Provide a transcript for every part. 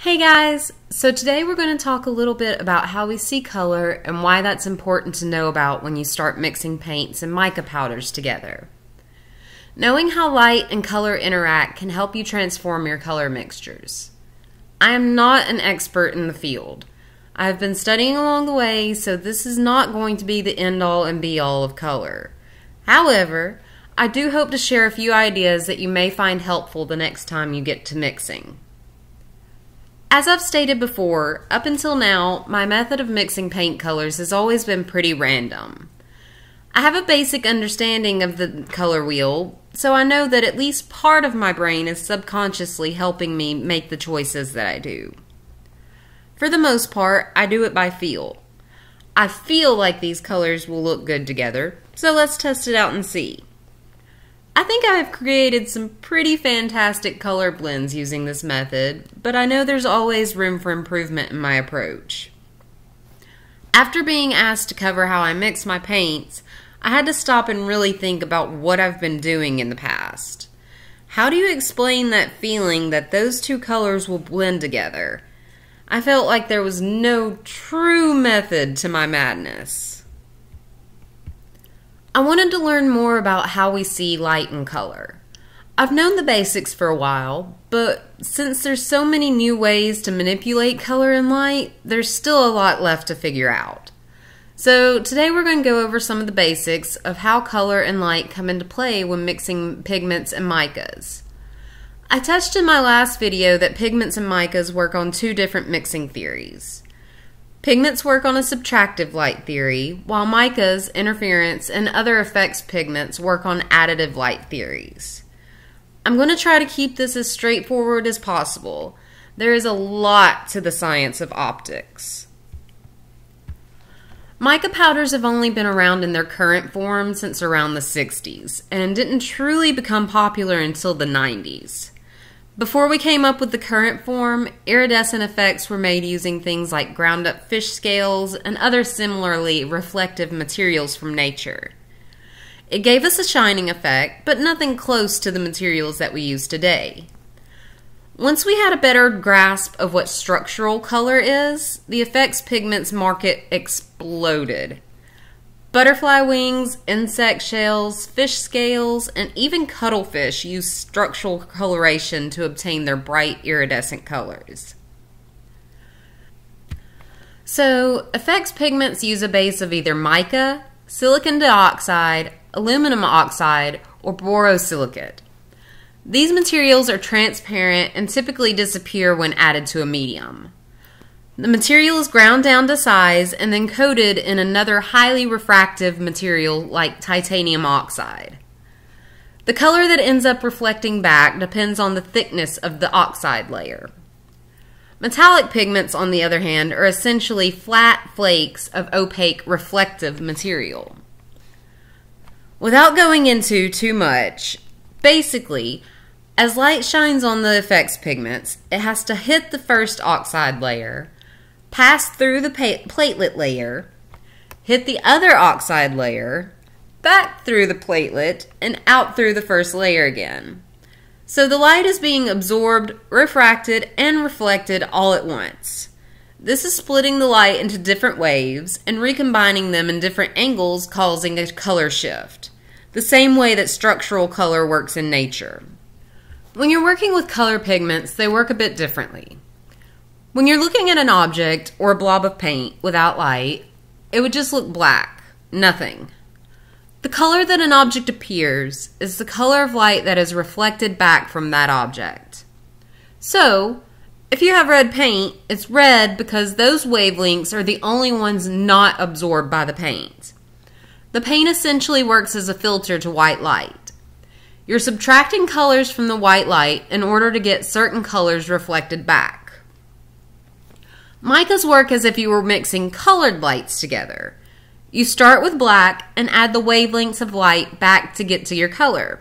Hey guys! So today we're going to talk a little bit about how we see color and why that's important to know about when you start mixing paints and mica powders together. Knowing how light and color interact can help you transform your color mixtures. I am not an expert in the field. I have been studying along the way, so this is not going to be the end-all and be-all of color. However, I do hope to share a few ideas that you may find helpful the next time you get to mixing. As I've stated before, up until now, my method of mixing paint colors has always been pretty random. I have a basic understanding of the color wheel, so I know that at least part of my brain is subconsciously helping me make the choices that I do. For the most part, I do it by feel. I feel like these colors will look good together, so let's test it out and see. I think I have created some pretty fantastic color blends using this method, but I know there's always room for improvement in my approach. After being asked to cover how I mix my paints, I had to stop and really think about what I've been doing in the past. How do you explain that feeling that those two colors will blend together? I felt like there was no true method to my madness. I wanted to learn more about how we see light and color. I've known the basics for a while, but since there's so many new ways to manipulate color and light, there's still a lot left to figure out. So today we're going to go over some of the basics of how color and light come into play when mixing pigments and micas. I touched in my last video that pigments and micas work on two different mixing theories. Pigments work on a subtractive light theory, while micas, interference, and other effects pigments work on additive light theories. I'm going to try to keep this as straightforward as possible. There is a lot to the science of optics. Mica powders have only been around in their current form since around the 60s, and didn't truly become popular until the 90s. Before we came up with the current form, iridescent effects were made using things like ground up fish scales and other similarly reflective materials from nature. It gave us a shining effect, but nothing close to the materials that we use today. Once we had a better grasp of what structural color is, the effects pigments market exploded. Butterfly wings, insect shells, fish scales, and even cuttlefish use structural coloration to obtain their bright iridescent colors. So, effects pigments use a base of either mica, silicon dioxide, aluminum oxide, or borosilicate. These materials are transparent and typically disappear when added to a medium. The material is ground down to size and then coated in another highly refractive material like titanium oxide. The color that ends up reflecting back depends on the thickness of the oxide layer. Metallic pigments, on the other hand, are essentially flat flakes of opaque reflective material. Without going into too much, basically, as light shines on the effects pigments, it has to hit the first oxide layer, pass through the platelet layer, hit the other oxide layer, back through the platelet, and out through the first layer again. So the light is being absorbed, refracted, and reflected all at once. This is splitting the light into different waves and recombining them in different angles, causing a color shift, the same way that structural color works in nature. When you're working with color pigments, they work a bit differently. When you're looking at an object or a blob of paint without light, it would just look black, nothing. The color that an object appears is the color of light that is reflected back from that object. So, if you have red paint, it's red because those wavelengths are the only ones not absorbed by the paint. The paint essentially works as a filter to white light. You're subtracting colors from the white light in order to get certain colors reflected back. Micas work as if you were mixing colored lights together. You start with black and add the wavelengths of light back to get to your color.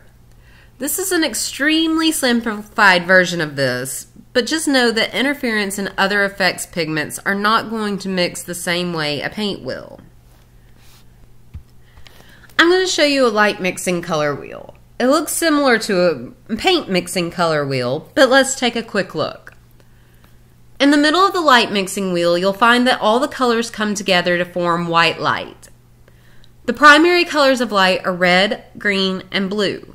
This is an extremely simplified version of this, but just know that interference and other effects pigments are not going to mix the same way a paint will. I'm going to show you a light mixing color wheel. It looks similar to a paint mixing color wheel, but let's take a quick look. In the middle of the light mixing wheel, you'll find that all the colors come together to form white light. The primary colors of light are red, green, and blue.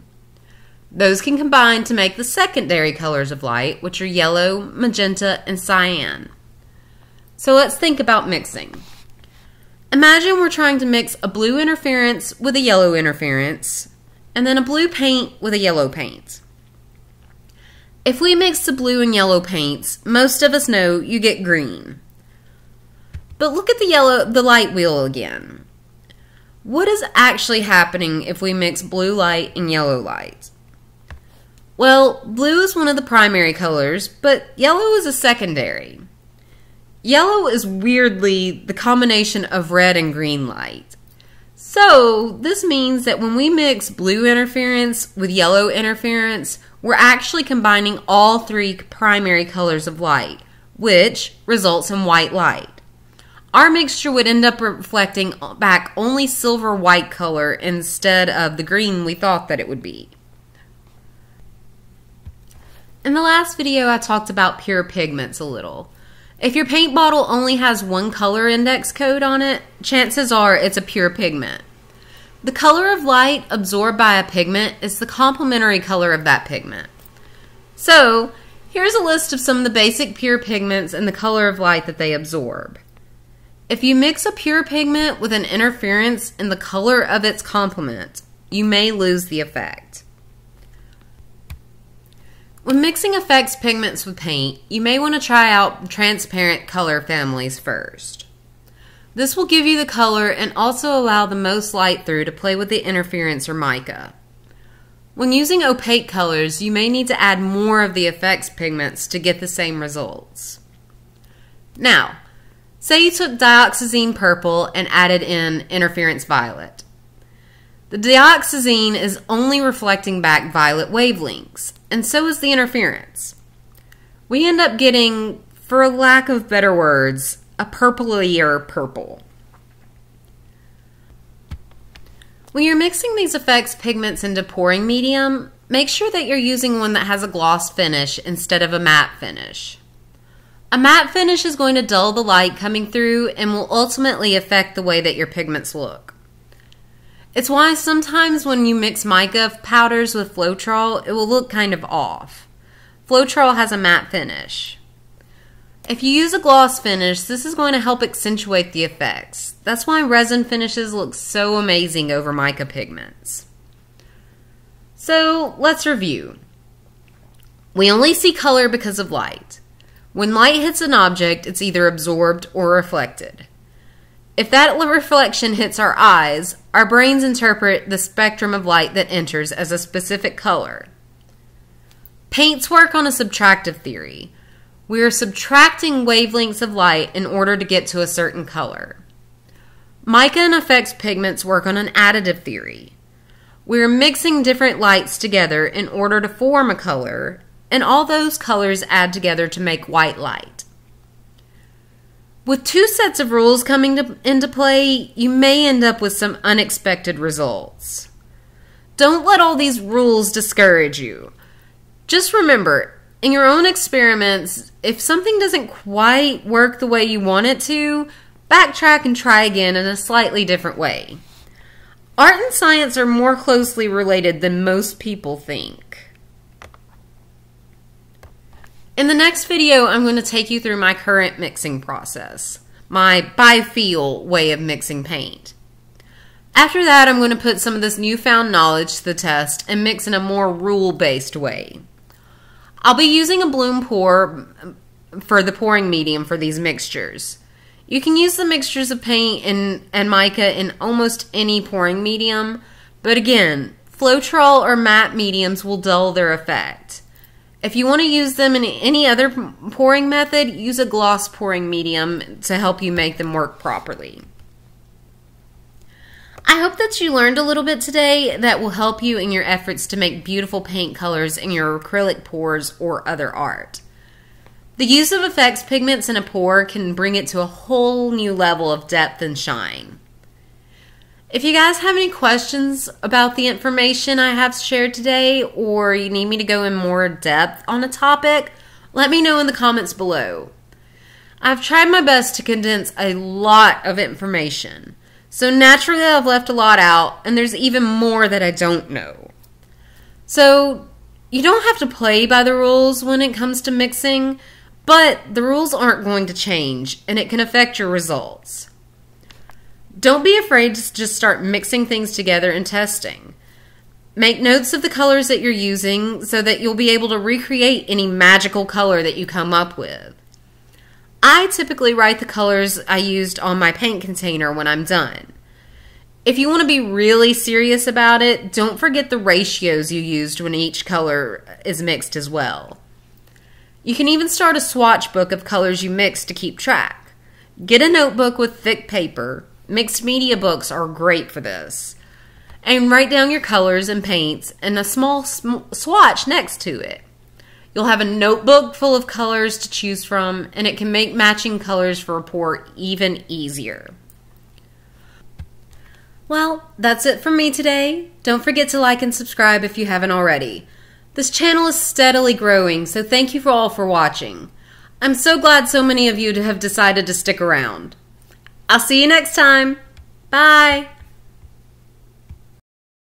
Those can combine to make the secondary colors of light, which are yellow, magenta, and cyan. So let's think about mixing. Imagine we're trying to mix a blue interference with a yellow interference, and then a blue paint with a yellow paint. If we mix the blue and yellow paints, most of us know you get green. But look at the light wheel again. What is actually happening if we mix blue light and yellow light? Well, blue is one of the primary colors, but yellow is a secondary. Yellow is weirdly the combination of red and green light. So this means that when we mix blue interference with yellow interference, we're actually combining all three primary colors of light, which results in white light. Our mixture would end up reflecting back only silver white color instead of the green we thought that it would be. In the last video, I talked about pure pigments a little. If your paint bottle only has one color index code on it, chances are it's a pure pigment. The color of light absorbed by a pigment is the complementary color of that pigment. So, here's a list of some of the basic pure pigments and the color of light that they absorb. If you mix a pure pigment with an interference in the color of its complement, you may lose the effect. When mixing effects pigments with paint, you may want to try out transparent color families first. This will give you the color and also allow the most light through to play with the interference or mica. When using opaque colors, you may need to add more of the effects pigments to get the same results. Now, say you took dioxazine purple and added in interference violet. The dioxazine is only reflecting back violet wavelengths, and so is the interference. We end up getting, for lack of better words, a purplier purple. When you're mixing these effects pigments into pouring medium, make sure that you're using one that has a gloss finish instead of a matte finish. A matte finish is going to dull the light coming through and will ultimately affect the way that your pigments look. It's why sometimes when you mix mica powders with Floetrol, it will look kind of off. Floetrol has a matte finish. If you use a gloss finish, this is going to help accentuate the effects. That's why resin finishes look so amazing over mica pigments. So let's review. We only see color because of light. When light hits an object, it's either absorbed or reflected. If that reflection hits our eyes, our brains interpret the spectrum of light that enters as a specific color. Paints work on a subtractive theory. We are subtracting wavelengths of light in order to get to a certain color. Mica and effects pigments work on an additive theory. We are mixing different lights together in order to form a color, and all those colors add together to make white light. With two sets of rules coming into play, you may end up with some unexpected results. Don't let all these rules discourage you. Just remember, in your own experiments, if something doesn't quite work the way you want it to, backtrack and try again in a slightly different way. Art and science are more closely related than most people think. In the next video, I'm going to take you through my current mixing process, my by feel way of mixing paint. After that, I'm going to put some of this newfound knowledge to the test and mix in a more rule-based way. I'll be using a bloom pour for the pouring medium for these mixtures. You can use the mixtures of paint and mica in almost any pouring medium, but again, Floetrol or matte mediums will dull their effect. If you want to use them in any other pouring method, use a gloss pouring medium to help you make them work properly. I hope that you learned a little bit today that will help you in your efforts to make beautiful paint colors in your acrylic pours or other art. The use of effects pigments in a pour can bring it to a whole new level of depth and shine. If you guys have any questions about the information I have shared today, or you need me to go in more depth on a topic, let me know in the comments below. I've tried my best to condense a lot of information, so naturally I've left a lot out, and there's even more that I don't know. So you don't have to play by the rules when it comes to mixing, but the rules aren't going to change, and it can affect your results. Don't be afraid to just start mixing things together and testing. Make notes of the colors that you're using so that you'll be able to recreate any magical color that you come up with. I typically write the colors I used on my paint container when I'm done. If you want to be really serious about it, don't forget the ratios you used when each color is mixed as well. You can even start a swatch book of colors you mixed to keep track. Get a notebook with thick paper. Mixed media books are great for this. And write down your colors and paints and a small swatch next to it. You'll have a notebook full of colors to choose from, and it can make matching colors for a pour even easier. Well, that's it from me today. Don't forget to like and subscribe if you haven't already. This channel is steadily growing, so thank you all for watching. I'm so glad so many of you have decided to stick around. I'll see you next time. Bye.